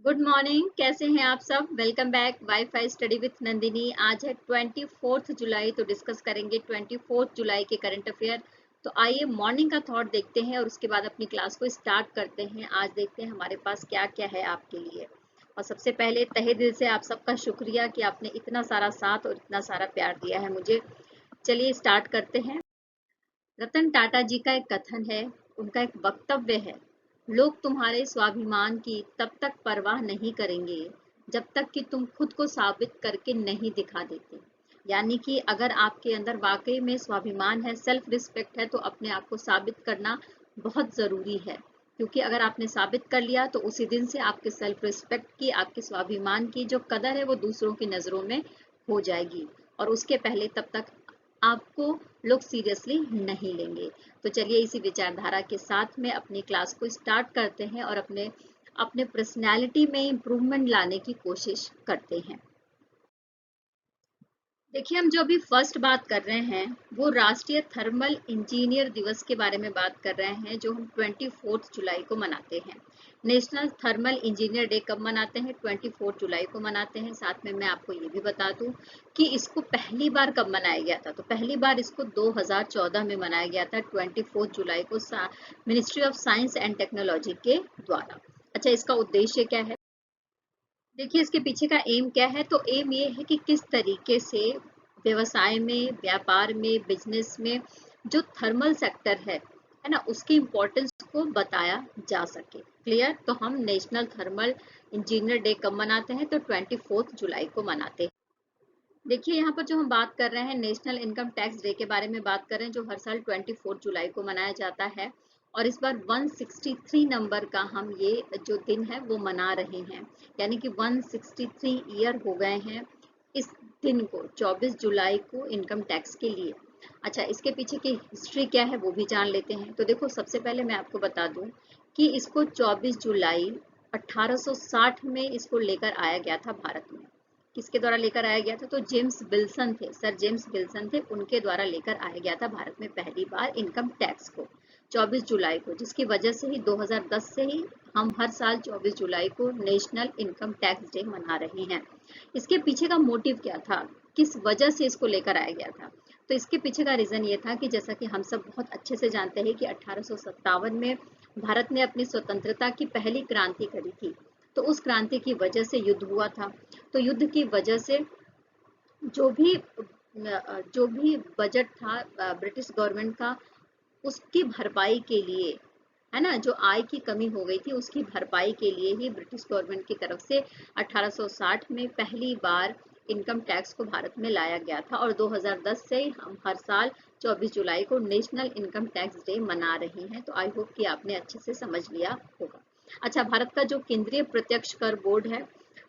Good morning. कैसे हैं आप सब? Welcome back wifi study with Nandini. आज है 24 जुलाई, तो डिस्कस करेंगे 24 जुलाई के करंट अफेयर। तो आइए मॉर्निंग का थॉट देखते हैं और उसके बाद अपनी क्लास को स्टार्ट करते हैं। आज देखते हैं हमारे पास क्या क्या है आपके लिए। और सबसे पहले तहे दिल से आप सबका शुक्रिया कि आपने इतना सारा साथ और इतना सारा प्यार दिया है मुझे। चलिए स्टार्ट करते हैं। रतन टाटा जी का एक कथन है, उनका एक वक्तव्य है, लोग तुम्हारे स्वाभिमान की तब तक परवाह नहीं करेंगे जब तक कि तुम खुद को साबित करके नहीं दिखा देते। यानी कि अगर आपके अंदर वाकई में स्वाभिमान है, सेल्फ रिस्पेक्ट है, तो अपने आप को साबित करना बहुत जरूरी है। क्योंकि अगर आपने साबित कर लिया तो उसी दिन से आपके सेल्फ रिस्पेक्ट की, आपके स्वाभिमान की जो कदर है वो दूसरों की नजरों में हो जाएगी। और उसके पहले तब तक आपको लोग सीरियसली नहीं लेंगे। तो चलिए इसी विचारधारा के साथ में अपनी क्लास को स्टार्ट करते हैं और अपने अपने पर्सनैलिटी में इम्प्रूवमेंट लाने की कोशिश करते हैं। देखिए, हम जो अभी फर्स्ट बात कर रहे हैं वो राष्ट्रीय थर्मल इंजीनियर दिवस के बारे में बात कर रहे हैं, जो हम 24 जुलाई को मनाते हैं। नेशनल थर्मल इंजीनियर डे कब मनाते हैं? 24 जुलाई को मनाते हैं। साथ में मैं आपको ये भी बता दूं कि इसको पहली बार कब मनाया गया था। तो पहली बार इसको 2014 में मनाया गया था, 24 जुलाई को ministry of science and technology के द्वारा। अच्छा, इसका उद्देश्य क्या है? देखिए, इसके पीछे का एम क्या है? तो एम ये है कि किस तरीके से व्यवसाय में, व्यापार में, बिजनेस में जो थर्मल सेक्टर है ना, उसकी इम्पोर्टेंस को बताया जा सके। क्लियर? तो हम नेशनल थर्मल इंजीनियर डे कब मनाते हैं? तो 24 जुलाई को मनाते हैं। देखिए, यहाँ पर जो हम बात कर रहे हैं नेशनल इनकम टैक्स डे के बारे में बात कर रहे हैं, जो हर साल 24 जुलाई को मनाया जाता है। और इस बार 163 नंबर का हम ये जो दिन है वो मना रहे हैं। यानी कि 163 ईयर हो गए हैं इस दिन को, 24 जुलाई को, इनकम टैक्स के लिए। अच्छा, इसके पीछे की हिस्ट्री क्या है वो भी जान लेते हैं। तो देखो, सबसे पहले मैं आपको बता दूं कि इसको 24 जुलाई 1860 में इसको लेकर आया गया था भारत में। किसके द्वारा लेकर आया गया था? तो जेम्स विल्सन थे, सर जेम्स विल्सन थे, उनके द्वारा लेकर आया गया था भारत में पहली बार इनकम टैक्स को 24 जुलाई को, जिसकी वजह से ही 2010 से ही हम हर साल 24 जुलाई को नेशनल इनकम टैक्स डे मना रहे हैं। इसके पीछे का मोटिव क्या था, किस वजह से इसको लेकर आया गया था? तो इसके पीछे का रीजन ये था कि जैसा कि हम सब बहुत अच्छे से जानते हैं कि 1857 में भारत ने अपनी स्वतंत्रता की पहली क्रांति करी थी। तो उस क्रांति की वजह से युद्ध हुआ था। तो युद्ध की वजह से जो भी जो भी बजट था ब्रिटिश गवर्नमेंट का, उसकी भरपाई के लिए, है ना, जो आय की कमी हो गई थी उसकी भरपाई के लिए ही ब्रिटिश गवर्नमेंट की तरफ से 1860 में पहली बार इनकम टैक्स को भारत में लाया गया था। और 2010 से हम हर साल 24 जुलाई को नेशनल इनकम टैक्स डे मना रहे हैं। तो आई होप कि आपने अच्छे से समझ लिया होगा। अच्छा, भारत का जो केंद्रीय प्रत्यक्ष कर बोर्ड है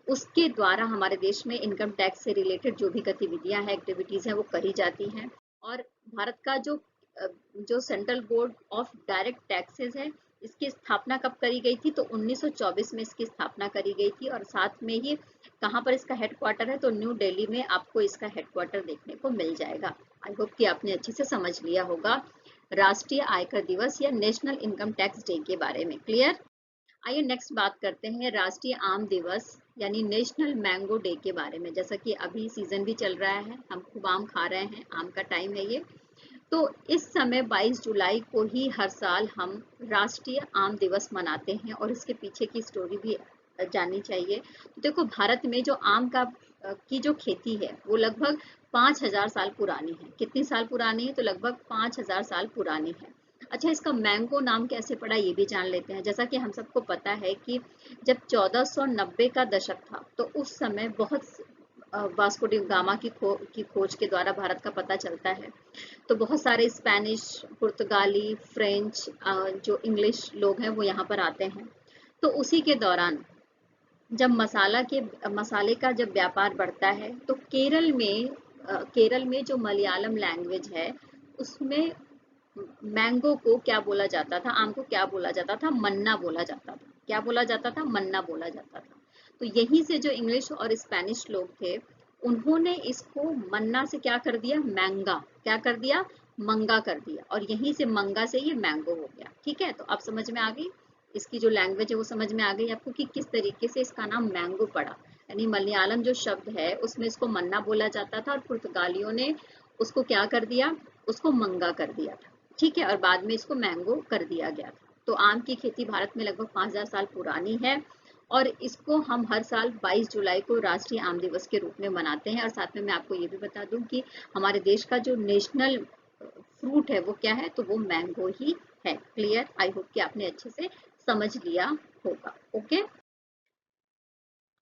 उसके द्वारा हमारे देश में इनकम टैक्स से रिलेटेड जो भी गतिविधियां हैं, एक्टिविटीज हैं, वो करी जाती हैं। और भारत का जो central board of direct taxes है, इसकी स्थापना कब करी गई थी? तो 1924 में इसकी स्थापना करी गई थी। और साथ में ही कहाँ पर इसका हेडक्वार्टर है? तो न्यू दिल्ली में आपको इसका हेडक्वार्टर देखने को मिल जाएगा। आई होप कि आपने अच्छे से समझ लिया होगा राष्ट्रीय आयकर दिवस या नेशनल इनकम टैक्स डे के बारे में। क्लियर? आइए नेक्स्ट बात करते हैं राष्ट्रीय आम दिवस यानी नेशनल मैंगो डे के बारे में। जैसा कि अभी सीजन भी चल रहा है, हम खूब आम खा रहे हैं, आम का टाइम है ये। तो इस समय 22 जुलाई को ही हर साल हम राष्ट्रीय आम दिवस मनाते हैं और इसके पीछे की स्टोरी भी जाननी चाहिए। तो देखो, भारत में जो आम का की जो खेती है वो लगभग 5000 साल पुरानी है। कितनी साल पुरानी है? तो लगभग 5000 साल पुरानी है। अच्छा, इसका मैंगो नाम कैसे पड़ा ये भी जान लेते हैं। जैसा कि हम सबको पता है कि जब 1490 का दशक था तो उस समय बहुत वास्को डी गामा की खोज के द्वारा भारत का पता चलता है। तो बहुत सारे स्पेनिश, पुर्तगाली, फ्रेंच, जो इंग्लिश लोग हैं वो यहाँ पर आते हैं। तो उसी के दौरान जब मसाले का जब व्यापार बढ़ता है तो केरल में जो मलयालम लैंग्वेज है उसमें मैंगो को क्या बोला जाता था, आम को क्या बोला जाता था? मन्ना बोला जाता था। क्या बोला जाता था? मन्ना बोला जाता था। तो यहीं से जो इंग्लिश और स्पेनिश लोग थे उन्होंने इसको मन्ना से क्या कर दिया? मैंगा। क्या कर दिया? मंगा कर दिया। और यहीं से मंगा से ये मैंगो हो गया। ठीक है, तो अब समझ में आ गई। इसकी जो लैंग्वेज है वो समझ में आ गई आपको कि किस तरीके से इसका नाम मैंगो पड़ा। यानी मलयालम जो शब्द है उसमें इसको मन्ना बोला जाता था और पुर्तगालियों ने उसको क्या कर दिया, उसको मंगा कर दिया था। ठीक है, और बाद में इसको मैंगो कर दिया गया था। तो आम की खेती भारत में लगभग 5000 साल पुरानी है और इसको हम हर साल 22 जुलाई को राष्ट्रीय आम दिवस के रूप में मनाते हैं। और साथ में मैं आपको ये भी बता दूं कि हमारे देश का जो नेशनल फ्रूट है वो क्या है, तो वो मैंगो ही है। क्लियर? आई होप कि आपने अच्छे से समझ लिया होगा। ओके,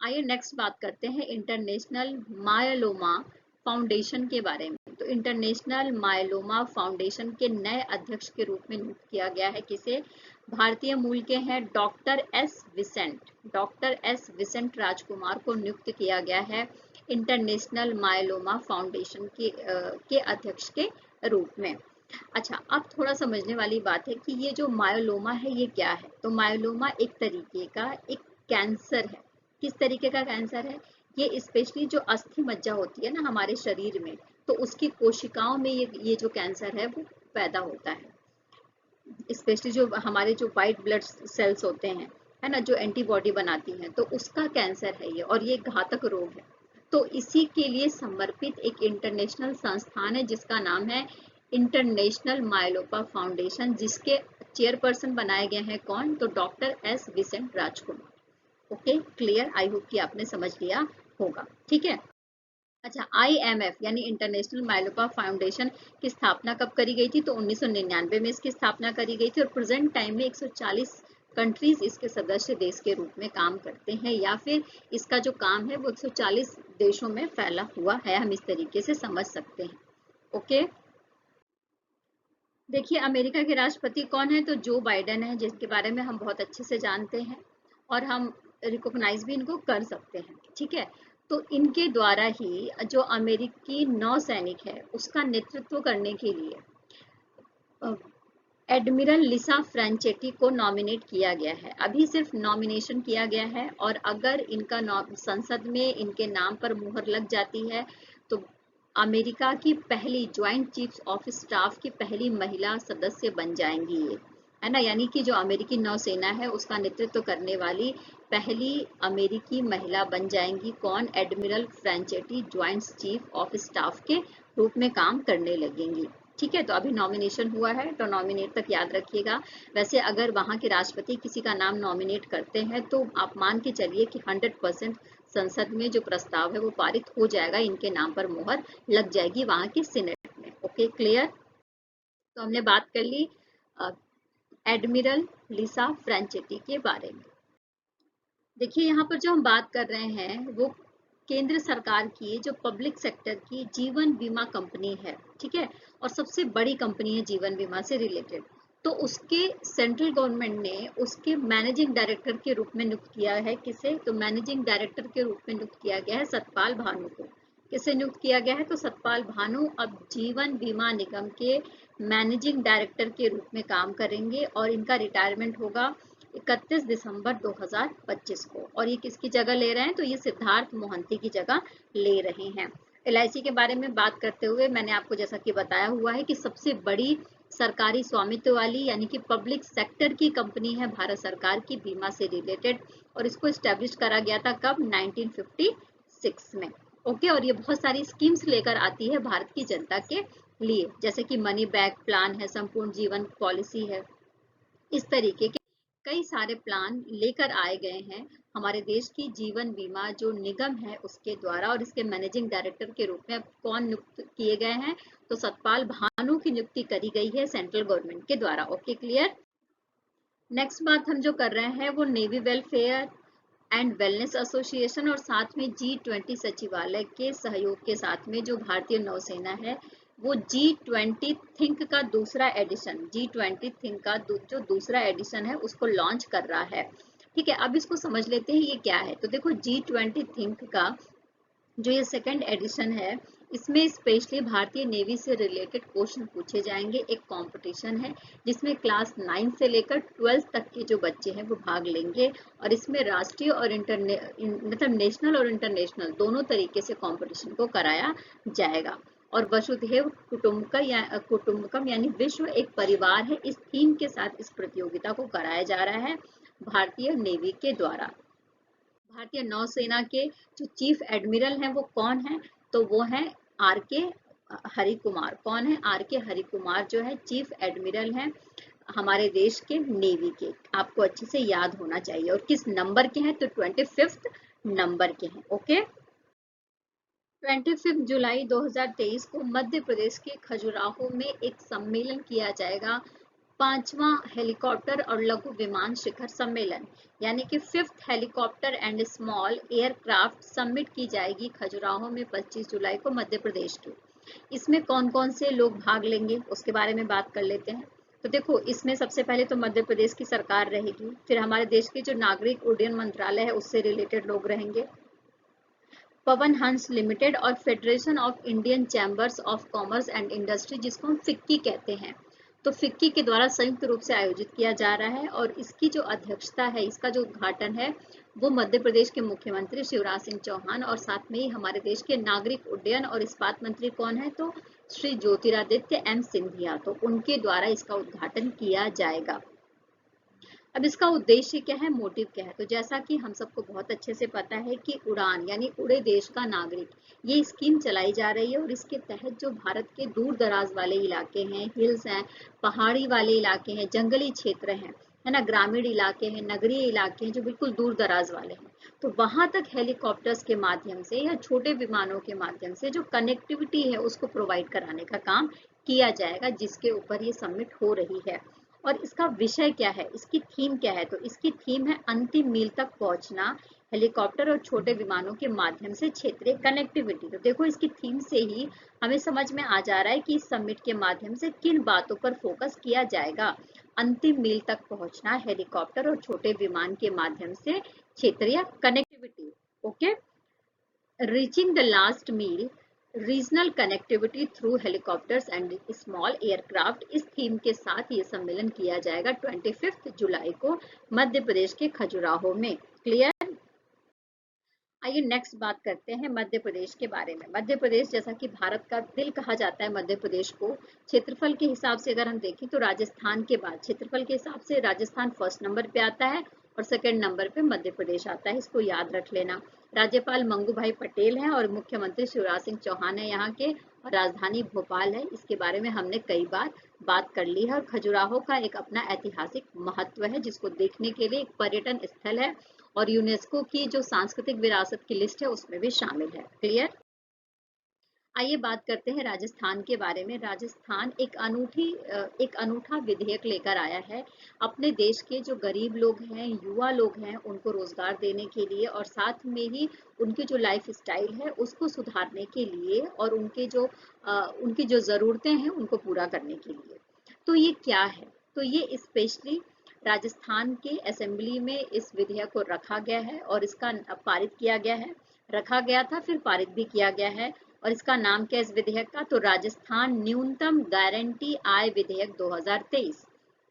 आइए नेक्स्ट बात करते हैं इंटरनेशनल मायलोमा फाउंडेशन के बारे में। तो इंटरनेशनल मायलोमा फाउंडेशन के नए अध्यक्ष के रूप में नियुक्त किया गया है किसे? भारतीय मूल के हैं doctor S Vincent. Doctor S Vincent Rajkumar को नियुक्त किया गया है इंटरनेशनल मायलोमा फाउंडेशन के अध्यक्ष के रूप में। अच्छा, अब थोड़ा समझने वाली बात है कि ये जो मायोलोमा है ये क्या है। तो मायोलोमा एक तरीके का एक कैंसर है। किस तरीके का कैंसर है? ये स्पेशली जो अस्थि मज्जा होती है ना हमारे शरीर में, तो उसकी कोशिकाओं में ये जो कैंसर है वो पैदा होता है। स्पेशली जो हमारे जो वाइट ब्लड सेल्स होते हैं, है ना, जो एंटीबॉडी बनाती हैं, तो उसका कैंसर है ये, और ये घातक रोग है। तो इसी के लिए समर्पित एक इंटरनेशनल संस्थान है जिसका नाम है इंटरनेशनल मायलोपा फाउंडेशन, जिसके चेयरपर्सन बनाए गए हैं कौन? तो doctor S Vincent Rajkumar. Okay, clear? I hope कि आपने समझ लिया होगा। ठीक है। अच्छा, IMF यानी इंटरनेशनल मायलोपा फाउंडेशन की स्थापना कब करी गई थी? तो 1999 में इसकी स्थापना करी गई थी और प्रेजेंट टाइम में 140 कंट्रीज इसके सदस्य देश के रूप में काम करते हैं, या फिर इसका जो काम है वो 140 देशों में फैला हुआ है, हम इस तरीके से समझ सकते हैं। ओके, देखिए अमेरिका के राष्ट्रपति कौन है? तो जो बाइडेन है, जिसके बारे में हम बहुत अच्छे से जानते हैं और हम रिकॉग्नाइज भी इनको कर सकते हैं। ठीक है, तो इनके द्वारा ही जो अमेरिकी नौसैनिक है उसका नेतृत्व करने के लिए एडमिरल लिसा फ्रैंचेटी को नॉमिनेट किया गया है। अभी सिर्फ नॉमिनेशन किया गया है और अगर इनका संसद में इनके नाम पर मुहर लग जाती है तो अमेरिका की पहली ज्वाइंट चीफ्स ऑफ स्टाफ की पहली महिला सदस्य बन जाएंगी ये, है ना। यानी कि जो अमेरिकी नौसेना है उसका नेतृत्व करने वाली पहली अमेरिकी महिला बन जाएंगी कौन? Admiral Franchetti joint chief of staff के रूप में काम करने लगेंगी। ठीक है, तो अभी नॉमिनेशन हुआ है तो नॉमिनेट तक याद रखिएगा। वैसे अगर वहां के राष्ट्रपति किसी का नाम नॉमिनेट करते हैं तो आप मान के चलिए कि 100% संसद में जो प्रस्ताव है वो पारित हो जाएगा, इनके नाम पर मुहर लग जाएगी वहां की सीनेट में। Okay, clear? तो हमने बात कर ली एडमिरल लिसा फ्रैंचेटी के बारे में। देखिए यहाँ पर जो हम बात कर रहे हैं वो केंद्र सरकार की जो पब्लिक सेक्टर की जीवन बीमा कंपनी है। ठीक है, और सबसे बड़ी कंपनी है जीवन बीमा से रिलेटेड। तो उसके सेंट्रल गवर्नमेंट ने उसके मैनेजिंग डायरेक्टर के रूप में नियुक्त किया है किसे? तो मैनेजिंग डायरेक्टर के रूप में नियुक्त किया गया है सतपाल भानु को। किसे नियुक्त किया गया है? तो सतपाल भानु अब जीवन बीमा निगम के मैनेजिंग डायरेक्टर के रूप में काम करेंगे और इनका रिटायरमेंट होगा 31 दिसंबर 2025 को। और ये किसकी जगह ले रहे हैं? तो ये सिद्धार्थ मोहंती की जगह ले रहे हैं। LIC के बारे में बात करते हुए मैंने आपको जैसा कि बताया हुआ है कि सबसे बड़ी सरकारी स्वामित्व वाली यानी कि पब्लिक सेक्टर की कंपनी है भारत सरकार की बीमा से रिलेटेड, और इसको स्टैब्लिश करा गया था कब? 1956 में। ओके, और ये बहुत सारी स्कीम्स लेकर आती है भारत की जनता के लिए, जैसे कि मनी बैक प्लान है, संपूर्ण जीवन पॉलिसी है, इस तरीके के कई सारे प्लान लेकर आए गए हैं हमारे देश की जीवन बीमा जो निगम है उसके द्वारा। और इसके मैनेजिंग डायरेक्टर के रूप में अब कौन नियुक्त किए गए हैं? तो सतपाल भानु की नियुक्ति करी गई है सेंट्रल गवर्नमेंट के द्वारा। Okay, clear? नेक्स्ट बात हम जो कर रहे हैं वो navy welfare and wellness association और साथ में G20 सचिवालय के सहयोग के साथ में जो भारतीय नौसेना है वो G20 थिंक का दूसरा एडिशन, G20 थिंक का जो दूसरा एडिशन है उसको लॉन्च कर रहा है। ठीक है, अब इसको समझ लेते हैं ये क्या है। तो देखो G20 थिंक का जो ये सेकंड एडिशन है इसमें स्पेशली भारतीय नेवी से रिलेटेड क्वेश्चन पूछे जाएंगे। एक कंपटीशन है जिसमें क्लास 9 से लेकर 12 तक के जो बच्चे हैं वो भाग लेंगे और इसमें राष्ट्रीय और मतलब नेशनल और इंटरनेशनल दोनों तरीके से कंपटीशन को कराया जाएगा। और वसुधैव कुटुंबकम यानी विश्व एक परिवार है, इस थीम के साथ इस प्रतियोगिता को कराया जा रहा है। भारतीय नेवी के द्वारा। भारतीय नौसेना के जो चीफ एडमिरल हैं वो कौन है, तो वो हैं आर के हरि कुमार। कौन है? आर के हरि कुमार जो है चीफ एडमिरल हैं हमारे देश के नेवी के। आपको अच्छे से याद होना चाहिए। और किस नंबर के हैं? तो 25 नंबर के हैं। ओके। 25 जुलाई 2023 को मध्य प्रदेश के खजुराहो में एक सम्मेलन किया जाएगा, 5वां हेलीकॉप्टर और लघु विमान शिखर सम्मेलन, यानी कि 5th helicopter and small aircraft summit की जाएगी खजुराहो में 25 जुलाई को मध्य प्रदेश के। इसमें कौन कौन से लोग भाग लेंगे उसके बारे में बात कर लेते हैं। तो देखो, इसमें सबसे पहले तो मध्य प्रदेश की सरकार रहेगी, फिर हमारे देश के जो नागरिक उड्डयन मंत्रालय है उससे रिलेटेड लोग रहेंगे, पवन हंस लिमिटेड और federation of Indian chambers of commerce and industry, जिसको हम फिक्की कहते हैं। तो फिक्की के द्वारा संयुक्त रूप से आयोजित किया जा रहा है और इसकी जो अध्यक्षता है, इसका जो उद्घाटन है वो मध्य प्रदेश के मुख्यमंत्री शिवराज सिंह चौहान और साथ में ही हमारे देश के नागरिक उड्डयन और इस्पात मंत्री कौन है, तो श्री ज्योतिरादित्य एम सिंधिया, तो उनके द्वारा इसका उद्घाटन किया जाएगा। अब इसका उद्देश्य क्या है, मोटिव क्या है, तो जैसा कि हम सबको बहुत अच्छे से पता है कि उड़ान यानी उड़े देश का नागरिक, ये स्कीम चलाई जा रही है और इसके तहत जो भारत के दूर दराज वाले इलाके हैं, हिल्स हैं, पहाड़ी वाले इलाके हैं, जंगली क्षेत्र हैं, है ना, ग्रामीण इलाके हैं, नगरीय इलाके हैं, जो बिल्कुल दूर दराज वाले हैं, तो वहां तक हेलीकॉप्टर्स के माध्यम से या छोटे विमानों के माध्यम से जो कनेक्टिविटी है उसको प्रोवाइड कराने का काम किया जाएगा, जिसके ऊपर ये समिट हो रही है। और इसका विषय क्या है, इसकी थीम क्या है, तो इसकी थीम है अंतिम मील तक पहुंचना हेलीकॉप्टर और छोटे विमानों के माध्यम से क्षेत्रीय कनेक्टिविटी। तो देखो, इसकी थीम से ही हमें समझ में आ जा रहा है कि इस समिट के माध्यम से किन बातों पर फोकस किया जाएगा। अंतिम मील तक पहुंचना हेलीकॉप्टर और छोटे विमान के माध्यम से क्षेत्रीय connectivity. Okay. Reaching the last mile, regional connectivity through helicopters and small aircraft, इस थीम के साथ ये सम्मेलन किया जाएगा 25 जुलाई को मध्य प्रदेश के खजुराहो में। क्लियर। आइए नेक्स्ट बात करते हैं मध्य प्रदेश के बारे में। मध्य प्रदेश, जैसा कि भारत का दिल कहा जाता है मध्य प्रदेश को, क्षेत्रफल के हिसाब से अगर हम देखें तो राजस्थान के बाद क्षेत्रफल के हिसाब से राजस्थान फर्स्ट नंबर पे आता है और सेकंड नंबर पे मध्य प्रदेश आता है, इसको याद रख लेना। राज्यपाल मंगू भाई पटेल हैं और मुख्यमंत्री शिवराज सिंह चौहान है यहाँ के, और राजधानी भोपाल है। इसके बारे में हमने कई बार बात कर ली है। और खजुराहो का एक अपना ऐतिहासिक महत्व है, जिसको देखने के लिए एक पर्यटन स्थल है और यूनेस्को की जो सांस्कृतिक विरासत की लिस्ट है उसमें भी शामिल है। क्लियर। आइए बात करते हैं राजस्थान के बारे में। राजस्थान एक अनूठा विधेयक लेकर आया है अपने देश के जो गरीब लोग हैं, युवा लोग हैं, उनको रोजगार देने के लिए और साथ में ही उनकी जो लाइफ स्टाइल है उसको सुधारने के लिए और उनकी जो जरूरतें हैं उनको पूरा करने के लिए। तो ये क्या है, तो ये स्पेशली राजस्थान के असेंबली में इस विधेयक को रखा गया है और इसका पारित किया गया है। रखा गया था, फिर पारित भी किया गया है। और इसका नाम क्या है इस विधेयक का, तो राजस्थान न्यूनतम गारंटी आय विधेयक 2023।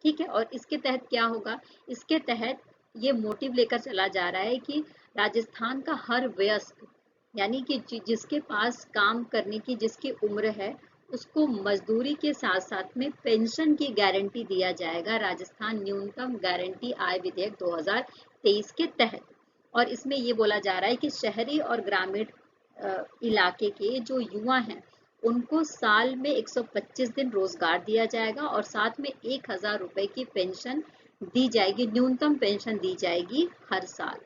ठीक है। और इसके तहत क्या होगा, इसके तहत ये मोटिव लेकर चला जा रहा है कि राजस्थान का हर वयस्क, यानी कि जिसके पास काम करने की जिसकी उम्र है, उसको मजदूरी के साथ साथ में पेंशन की गारंटी दिया जाएगा राजस्थान न्यूनतम गारंटी आय विधेयक 2023 के तहत। और इसमें ये बोला जा रहा है कि शहरी और ग्रामीण इलाके के जो युवा हैं उनको साल में 125 दिन रोजगार दिया जाएगा और साथ में 1000 रुपए की पेंशन दी जाएगी, न्यूनतम पेंशन दी जाएगी हर साल।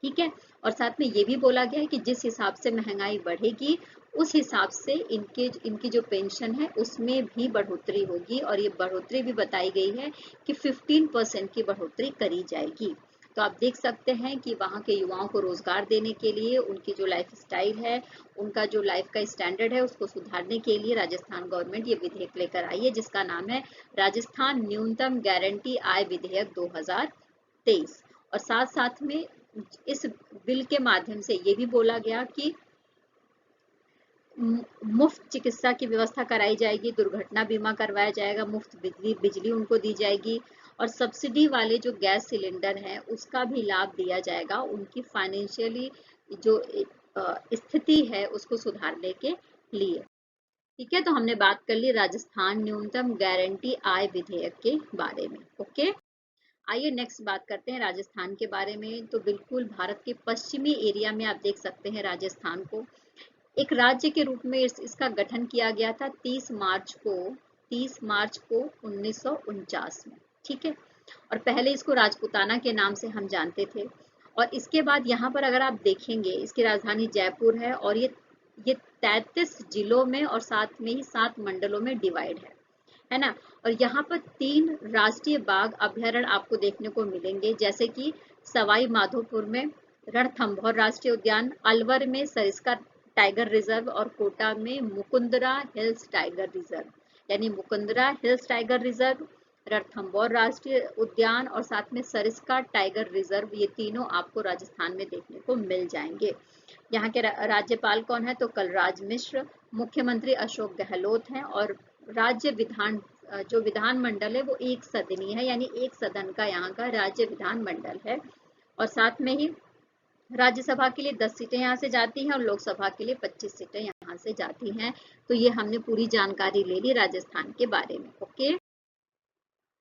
ठीक है। और साथ में ये भी बोला गया है कि जिस हिसाब से महंगाई बढ़ेगी उस हिसाब से इनकी जो पेंशन है उसमें भी बढ़ोतरी होगी और ये बढ़ोतरी भी बताई गई है कि 15% की बढ़ोतरी करी जाएगी। तो आप देख सकते हैं कि वहाँ के युवाओं को रोजगार देने के लिए, उनकी जो लाइफ स्टाइल है, उनका जो लाइफ का स्टैंडर्ड है उसको सुधारने के लिए राजस्थान गवर्नमेंट ये विधेयक लेकर आई है, जिसका नाम है राजस्थान न्यूनतम गारंटी आय विधेयक 2023। और साथ साथ में इस बिल के माध्यम से ये भी बोला गया कि मुफ्त चिकित्सा की व्यवस्था कराई जाएगी, दुर्घटना बीमा करवाया जाएगा, मुफ्त बिजली उनको दी जाएगी और सब्सिडी वाले जो गैस सिलेंडर हैं उसका भी लाभ दिया जाएगा उनकी फाइनेंशियली जो स्थिति है उसको सुधारने के लिए। ठीक है। तो हमने बात कर ली राजस्थान न्यूनतम गारंटी आय विधेयक के बारे में। ओके। आइए नेक्स्ट बात करते हैं राजस्थान के बारे में। तो बिल्कुल भारत के पश्चिमी एरिया में आप देख सकते हैं राजस्थान को। एक राज्य के रूप में इसका गठन किया गया था 30 मार्च को 1949 में, ठीक है। और पहले इसको राजपूताना के नाम से हम जानते थे। और इसके बाद यहाँ पर अगर आप देखेंगे, इसकी राजधानी जयपुर है और ये 33 जिलों में और साथ में ही 7 मंडलों में डिवाइड है ना। और यहाँ पर 3 राष्ट्रीय बाघ अभ्यारण्य आपको देखने को मिलेंगे, जैसे कि सवाई माधोपुर में रणथंभौर राष्ट्रीय उद्यान, अलवर में सरिस्का टाइगर रिजर्व और कोटा में मुकुंदरा हिल्स टाइगर रिजर्व। यानी Mukundra hills tiger reserve, Ranthambore राष्ट्रीय उद्यान और साथ में सरिस्का टाइगर रिजर्व, ये तीनों आपको राजस्थान में देखने को मिल जाएंगे। यहाँ के राज्यपाल कौन है? तो कलराज मिश्र। मुख्यमंत्री अशोक गहलोत हैं। और राज्य विधान जो विधान मंडल है वो एक सदनीय है, यानी एक सदन का यहाँ का राज्य विधान मंडल है। और साथ में ही राज्यसभा के लिए 10 सीटें यहाँ से जाती हैं और लोकसभा के लिए 25 सीटें यहाँ से जाती हैं। तो ये हमने पूरी जानकारी ले ली राजस्थान के बारे में। ओके,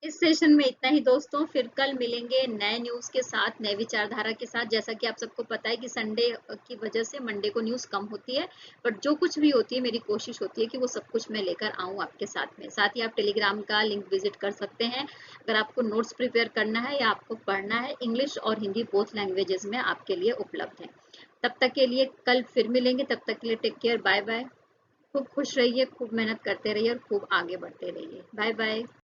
इस सेशन में इतना ही दोस्तों। फिर कल मिलेंगे नए न्यूज के साथ, नए विचारधारा के साथ। जैसा कि आप सबको पता है कि संडे की वजह से मंडे को न्यूज कम होती है, बट जो कुछ भी होती है मेरी कोशिश होती है कि वो सब कुछ मैं लेकर आऊं आपके साथ में। साथ ही आप टेलीग्राम का लिंक विजिट कर सकते हैं अगर आपको नोट्स प्रिपेयर करना है या आपको पढ़ना है। इंग्लिश और हिंदी बोथ लैंग्वेजेस में आपके लिए उपलब्ध है। तब तक के लिए कल फिर मिलेंगे, तब तक के लिए टेक केयर, बाय बाय। खूब खुश रहिए, खूब मेहनत करते रहिए और खूब आगे बढ़ते रहिए। Bye bye.